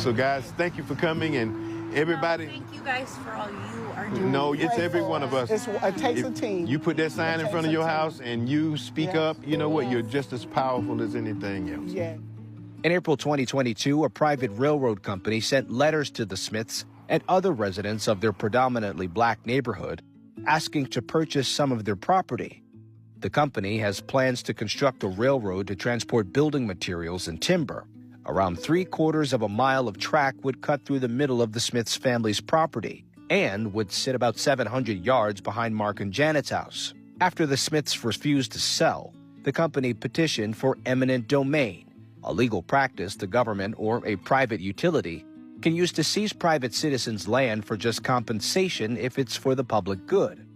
So guys, thank you for coming, and everybody. No, thank you guys for all you are doing. No, it's every one of us. It takes a team. You put that sign in front of your house and you speak up, you know what? You're just as powerful as anything else. Yeah. In April 2022, a private railroad company sent letters to the Smiths and other residents of their predominantly black neighborhood asking to purchase some of their property. The company has plans to construct a railroad to transport building materials and timber. Around 3/4 of a mile of track would cut through the middle of the Smiths family's property and would sit about 700 yards behind Mark and Janet's house. After the Smiths refused to sell, the company petitioned for eminent domain, a legal practice the government or a private utility can use to seize private citizens' land for just compensation if it's for the public good.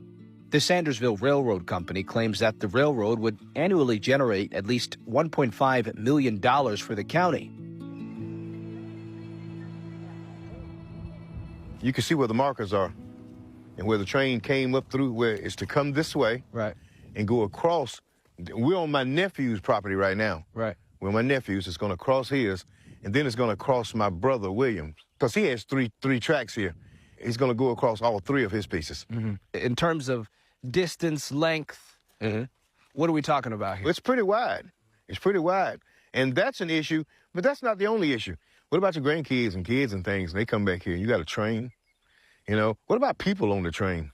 The Sandersville Railroad Company claims that the railroad would annually generate at least $1.5 million for the county. You can see where the markers are and where the train came up through, where it's to come this way, Right. and go across. We're on my nephew's property right now. Right. Well, my nephew's is going to cross his, and then it's going to cross my brother William's, because he has three tracks here. He's going to go across all three of his pieces. Mm-hmm. In terms of distance, length, what are we talking about here? It's pretty wide. It's pretty wide. And that's an issue, but that's not the only issue. What about your grandkids and kids and things? They come back here. You got a train, you know? What about people on the train?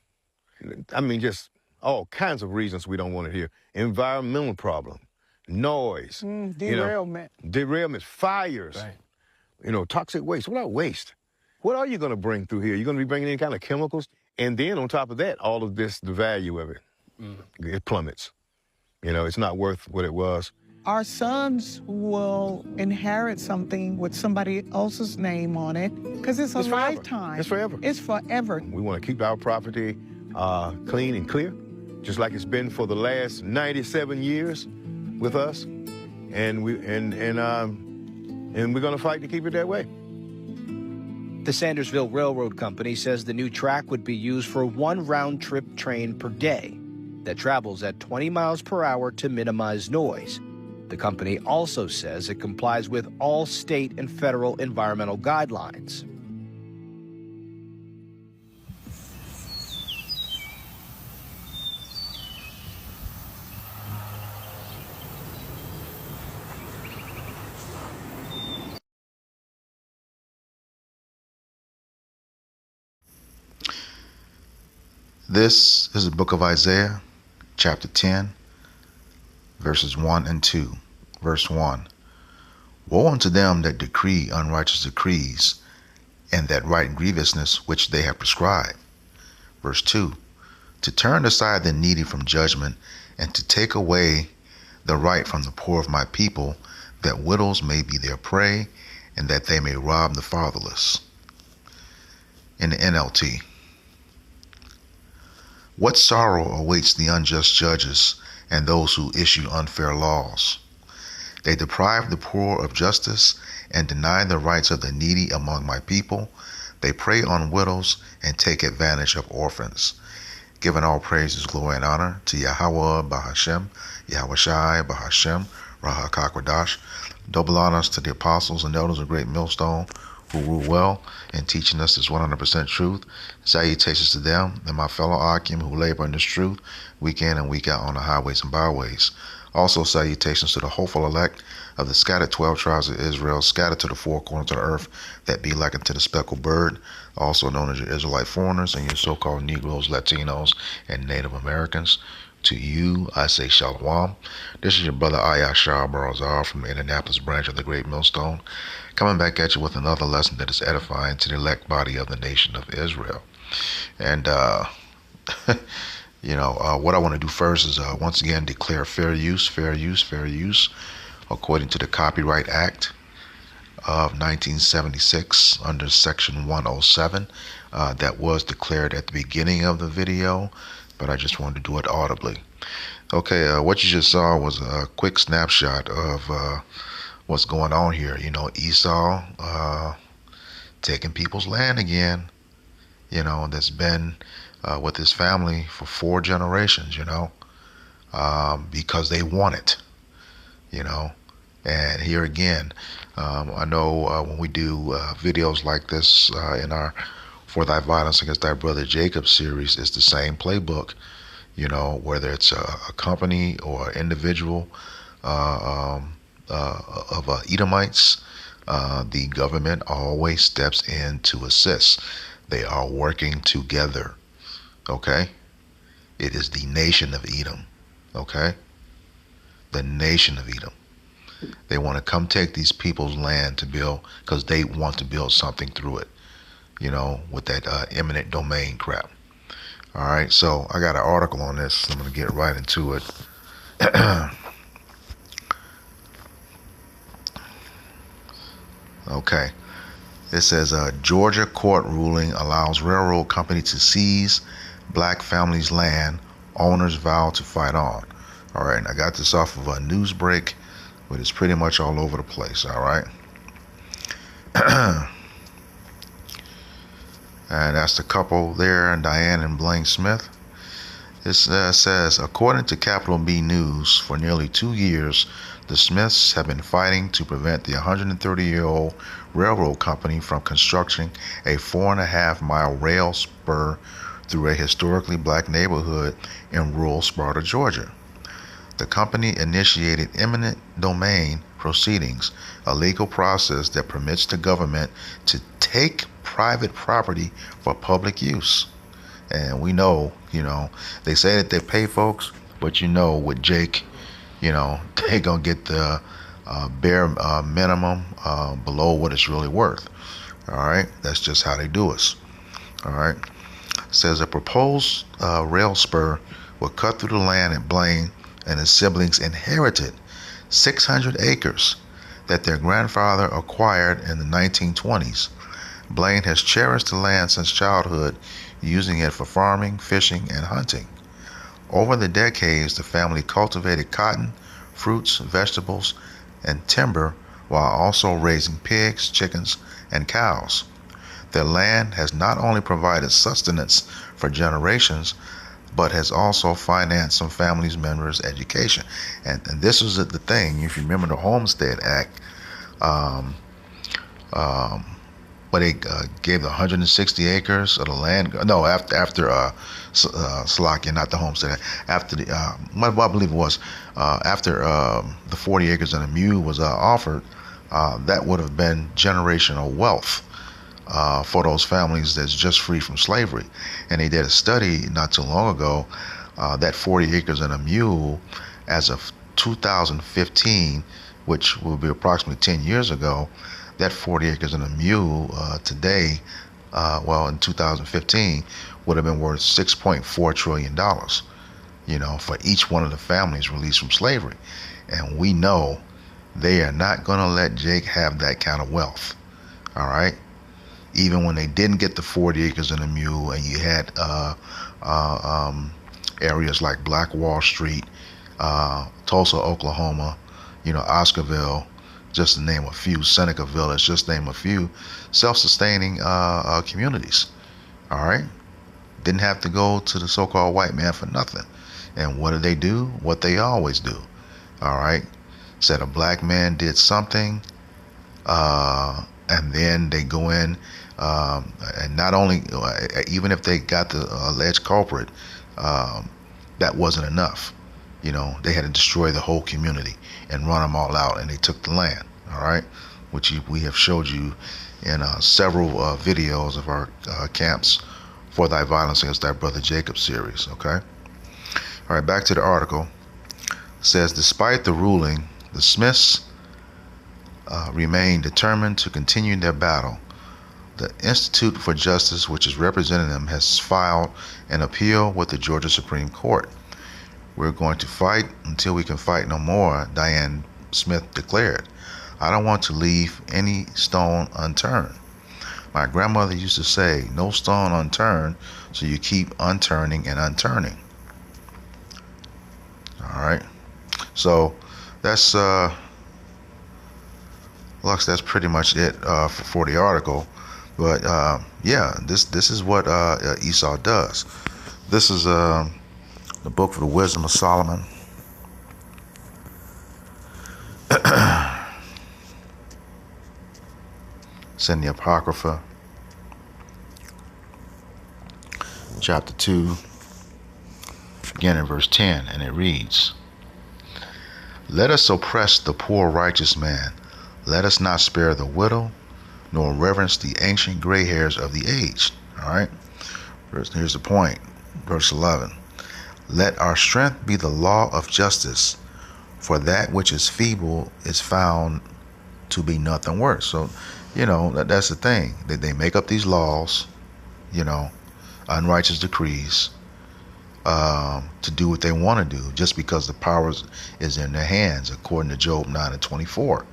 I mean, just all kinds of reasons we don't want it here. Environmental problem, noise. Derailment. Derailment, fires. Right. You know, toxic waste. What about waste? What are you going to bring through here? You're going to be bringing any kind of chemicals? And then on top of that, all of this, the value of it, it plummets. You know, it's not worth what it was. Our sons will inherit something with somebody else's name on it because it's a lifetime. It's forever. It's forever. We want to keep our property clean and clear, just like it's been for the last 97 years with us, and we're going to fight to keep it that way. The Sandersville Railroad Company says the new track would be used for one round-trip train per day that travels at 20 miles per hour to minimize noise. The company also says it complies with all state and federal environmental guidelines. This is the book of Isaiah, chapter 10, verses 1 and 2. Verse 1, Woe unto them that decree unrighteous decrees, and that write grievousness which they have prescribed. Verse 2, To turn aside the needy from judgment, and to take away the right from the poor of my people, that widows may be their prey, and that they may rob the fatherless. In the NLT, What sorrow awaits the unjust judges and those who issue unfair laws? They deprive the poor of justice and deny the rights of the needy among my people. They prey on widows and take advantage of orphans. Giving all praises, glory, and honor to Yahweh Bahashem, Yahweh Shai Bahashem, Rahakakwadash. Double honors to the apostles and elders of Great Millstone who rule well in teaching us this 100% truth. Salutations to them and my fellow Akim who labor in this truth week in and week out on the highways and byways. Also salutations to the hopeful elect of the scattered 12 tribes of Israel, scattered to the four corners of the earth, that be like unto the speckled bird, also known as your Israelite foreigners and your so-called Negroes, Latinos, and Native Americans. To you, I say Shalom. This is your brother Ayashar Barazar from the Indianapolis branch of the Great Millstone, coming back at you with another lesson that is edifying to the elect body of the nation of Israel. And, what I want to do first is once again declare fair use, according to the Copyright Act of 1976 under Section 107. That was declared at the beginning of the video, but I just wanted to do it audibly. Okay, what you just saw was a quick snapshot of what's going on here. You know, Esau taking people's land again. You know, that's been with his family for 4 generations, you know, because they want it, you know. And here again, I know when we do videos like this in our For Thy Violence Against Thy Brother Jacob series, it's the same playbook. You know, whether it's a company or an individual of Edomites, the government always steps in to assist. They are working together. Okay? It is the nation of Edom. Okay? The nation of Edom. They want to come take these people's land to build, because they want to build something through it, you know, with that eminent domain crap. All right, so I got an article on this. I'm going to get right into it. Okay. It says Georgia court ruling allows railroad company to seize black families' land. Owners vow to fight on. All right, I got this off of a news break, but it's pretty much all over the place. All right. And that's the couple there, Diane and Blaine Smith. It says, according to Capital B News, for nearly 2 years, the Smiths have been fighting to prevent the 130-year-old railroad company from constructing a 4.5-mile rail spur through a historically black neighborhood in rural Sparta, Georgia. The company initiated eminent domain proceedings, a legal process that permits the government to take private property for public use. And we know, you know, they say that they pay folks, but you know, with Jake, you know, they gonna get the bare minimum below what it's really worth. All right, that's just how they do us. All right, it says a proposed rail spur will cut through the land at Blaine and his siblings inherited 600 acres that their grandfather acquired in the 1920s. Blaine has cherished the land since childhood, using it for farming, fishing, and hunting. Over the decades, the family cultivated cotton, fruits, vegetables, and timber while also raising pigs, chickens, and cows. Their land has not only provided sustenance for generations, but has also financed some families' members' education. And this was the thing. If you remember the Homestead Act, but they gave the 160 acres of the land. No, after Slovakia, not the Homestead Act. After the, I believe it was after the 40 acres and a mule was offered, that would have been generational wealth for those families that's just free from slavery. And they did a study not too long ago that 40 acres and a mule, as of 2015, which will be approximately 10 years ago, that 40 acres and a mule today, in 2015, would have been worth $6.4 trillion, you know, for each one of the families released from slavery. And we know they are not going to let Jake have that kind of wealth. All right. Even when they didn't get the 40 acres and a mule, and you had areas like Black Wall Street, Tulsa, Oklahoma, you know, Oscarville, just to name a few, Seneca Village, just name a few self-sustaining communities. All right. Didn't have to go to the so-called white man for nothing. And what did they do? What they always do. All right. Said a black man did something, and then they go in, and not only, even if they got the alleged culprit, that wasn't enough. You know, they had to destroy the whole community and run them all out, and they took the land. All right, which we have showed you in several videos of our camps for Thy Violence Against Thy Brother Jacob series. Okay. All right, back to the article. It says, despite the ruling, the Smiths remain determined to continue their battle. The Institute for Justice, which is representing them, has filed an appeal with the Georgia Supreme Court. We're going to fight until we can fight no more, Diane Smith declared. I don't want to leave any stone unturned. My grandmother used to say, no stone unturned, so you keep unturning and unturning. All right. So that's Lux, that's pretty much it for the article. But yeah, this is what Esau does. This is the book for the Wisdom of Solomon. It's in the Apocrypha, chapter 2, again in verse 10, and it reads, "Let us oppress the poor righteous man. Let us not spare the widow, nor reverence the ancient gray hairs of the aged." All right? Here's the point. Verse 11. "Let our strength be the law of justice, for that which is feeble is found to be nothing worse." So, that's the thing. They make up these laws, unrighteous decrees, to do what they want to do, just because the power is in their hands, according to Job 9:24.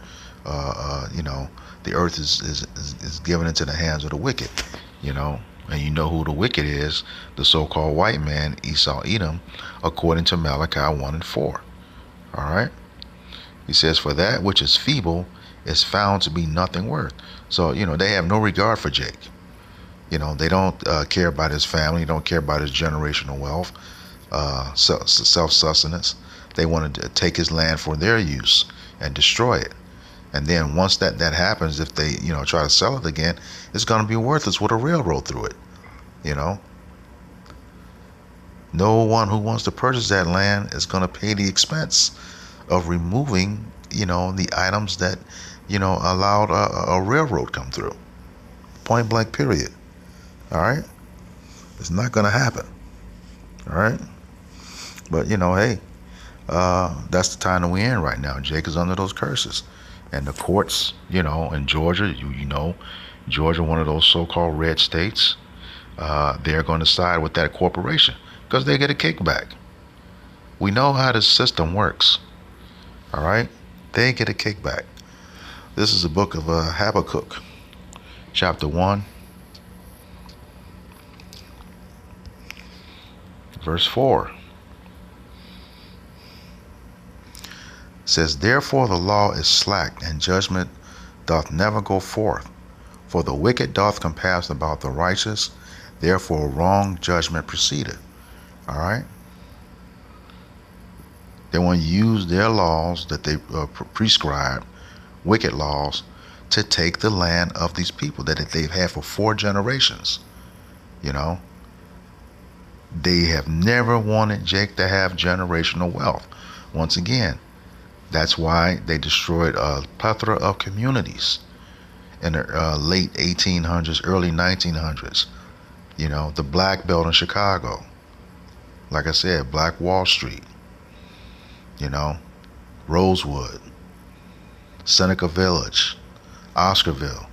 The earth is given into the hands of the wicked, and you know who the wicked is, the so-called white man, Esau, Edom, according to Malachi 1:4. All right? He says, "For that which is feeble is found to be nothing worth." So, they have no regard for Jake. They don't care about his family, don't care about his generational wealth, self-sustenance. They want to take his land for their use and destroy it. And then once that happens, if they, try to sell it again, it's going to be worthless with a railroad through it. No one who wants to purchase that land is going to pay the expense of removing, the items that, allowed a railroad come through. Point blank, period. All right? It's not going to happen. All right? But, hey, that's the time that we're in right now. Jake is under those curses. And the courts, in Georgia, Georgia, one of those so-called red states, they're going to side with that corporation because they get a kickback. We know how the system works. All right? They get a kickback. This is the book of Habakkuk, chapter 1, verse 4. It says, "Therefore the law is slack, and judgment doth never go forth. For the wicked doth compass about the righteous, therefore wrong judgment proceedeth." All right? They want to use their laws that they prescribe, wicked laws, to take the land of these people that they've had for 4 generations. They have never wanted Jake to have generational wealth. Once again, that's why they destroyed a plethora of communities in the late 1800s, early 1900s. The Black Belt in Chicago. Like I said, Black Wall Street. Rosewood, Seneca Village, Oscarville.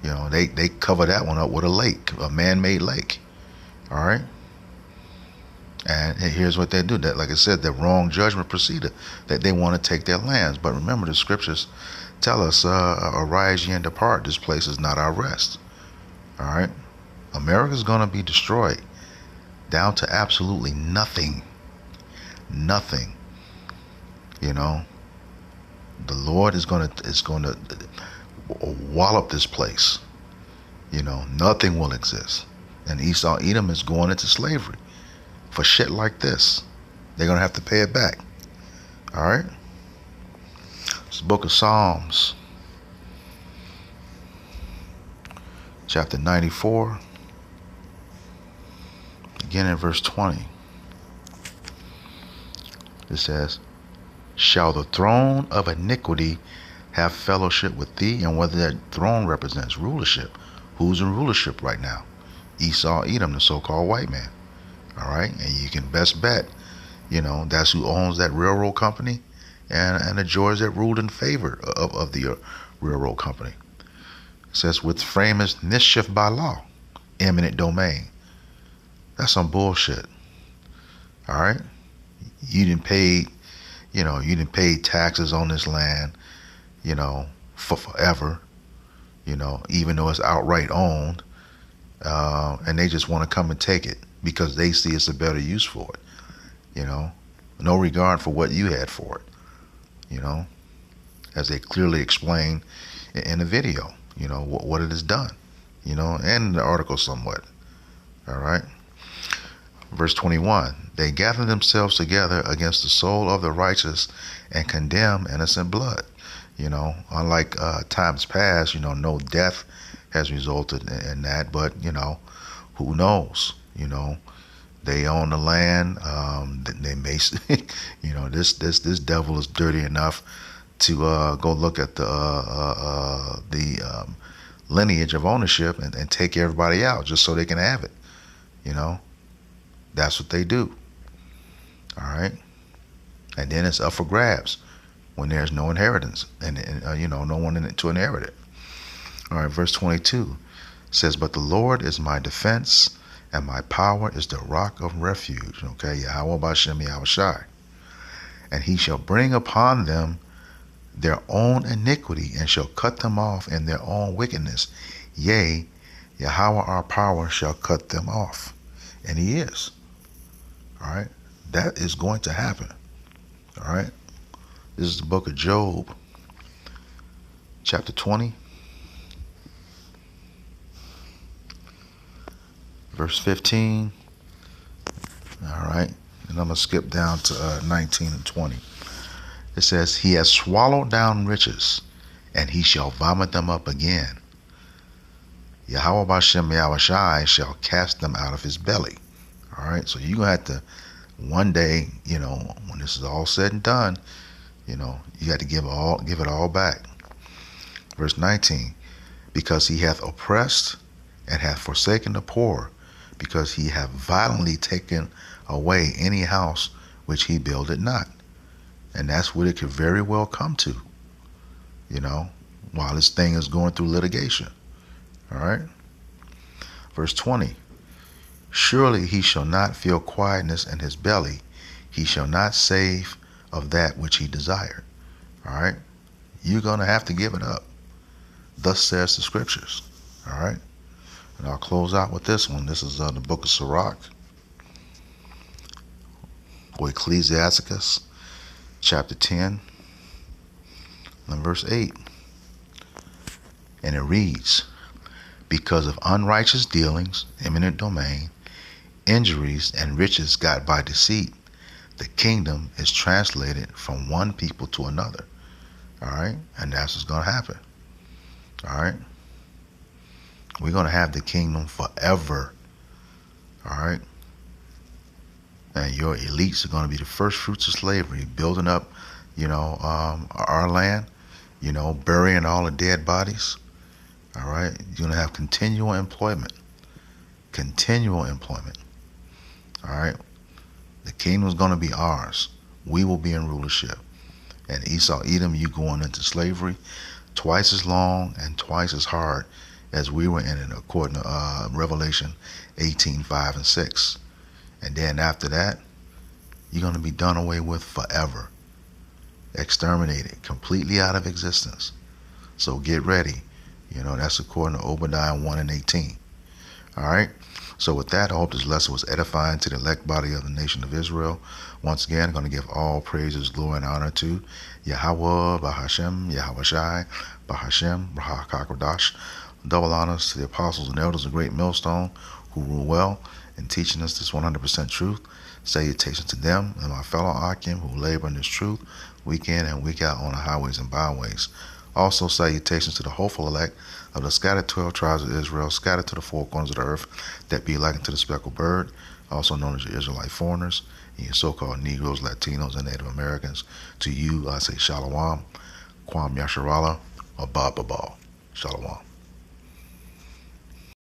They cover that one up with a lake, a man-made lake. All right? And here's what they do. That, like I said, the wrong judgment proceeded. That they want to take their lands. But remember, the scriptures tell us, "Arise ye and depart. This place is not our rest." All right? America's going to be destroyed down to absolutely nothing. Nothing. The Lord is going to wallop this place. Nothing will exist. And Esau, Edom is going into slavery for shit like this. They're going to have to pay it back. All right? It's the book of Psalms, chapter 94, again in verse 20. It says, "Shall the throne of iniquity have fellowship with thee?" And whether that throne represents rulership. Who's in rulership right now? Esau, Edom, the so-called white man. All right? And you can best bet, that's who owns that railroad company and the George that ruled in favor of the railroad company. It says, "With framers mischief by law, eminent domain." That's some bullshit. All right? You didn't pay taxes on this land, for forever, even though it's outright owned, and they just want to come and take it because they see it's a better use for it, no regard for what you had for it, as they clearly explain in the video, what it has done, and the article somewhat. All right. Verse 21, "They gather themselves together against the soul of the righteous and condemn innocent blood." Unlike times past, no death has resulted in that. But, who knows? They own the land. They may, this devil is dirty enough to go look at the lineage of ownership and take everybody out just so they can have it. That's what they do. All right. And then it's up for grabs when there's no inheritance and no one to inherit it. All right, verse 22 says, "But the Lord is my defense, and my power is the rock of refuge." Okay, Yahweh Bashem Yahushai. "And he shall bring upon them their own iniquity, and shall cut them off in their own wickedness. Yea, Yahweh our power shall cut them off." And he is. All right, that is going to happen. All right, this is the book of Job, chapter 20, verse 15. All right, and I'm going to skip down to 19 and 20. It says, "He has swallowed down riches, and he shall vomit them up again. Yahweh Bashem Yahushai shall cast them out of his belly." All right, so you're going to have to, one day, when this is all said and done, you got to give it all back. Verse 19, "Because he hath oppressed and hath forsaken the poor, because he hath violently taken away any house which he builded not." And that's what it could very well come to, while this thing is going through litigation. All right. Verse 20, "Surely he shall not feel quietness in his belly. He shall not save of that which he desired." All right. You're going to have to give it up. Thus says the scriptures. All right. And I'll close out with this one. This is the book of Sirach, or Ecclesiasticus, chapter 10, and verse 8. And it reads, "Because of unrighteous dealings, eminent domain, injuries, and riches got by deceit, the kingdom is translated from one people to another." All right? And that's what's going to happen. All right? We're going to have the kingdom forever. All right? And your elites are going to be the first fruits of slavery, building up, our land, burying all the dead bodies. All right? You're going to have continual employment. Continual employment. All right? The kingdom is going to be ours. We will be in rulership. And Esau, Edom, you going into slavery twice as long and twice as hard as we were in it, according to Revelation 18:5 and 6. And then after that, you're going to be done away with forever. Exterminated, completely out of existence. So get ready. That's according to Obadiah 1 and 18. All right. So with that, I hope this lesson was edifying to the elect body of the nation of Israel. Once again, I'm going to give all praises, glory, and honor to Yahweh, Bahashem, Yahushai, Bahashem, Rahakakodash. Double honors to the apostles and elders of Great Millstone who rule well in teaching us this 100% truth. Salutations to them and my fellow Akim who labor in this truth week in and week out on the highways and byways. Also, salutations to the hopeful elect of the scattered 12 tribes of Israel, scattered to the four corners of the earth, that be likened to the speckled bird, also known as your Israelite foreigners, and your so-called Negroes, Latinos, and Native Americans. To you, I say Shalom, Kwam Yasharala, or Bababal. Shalom.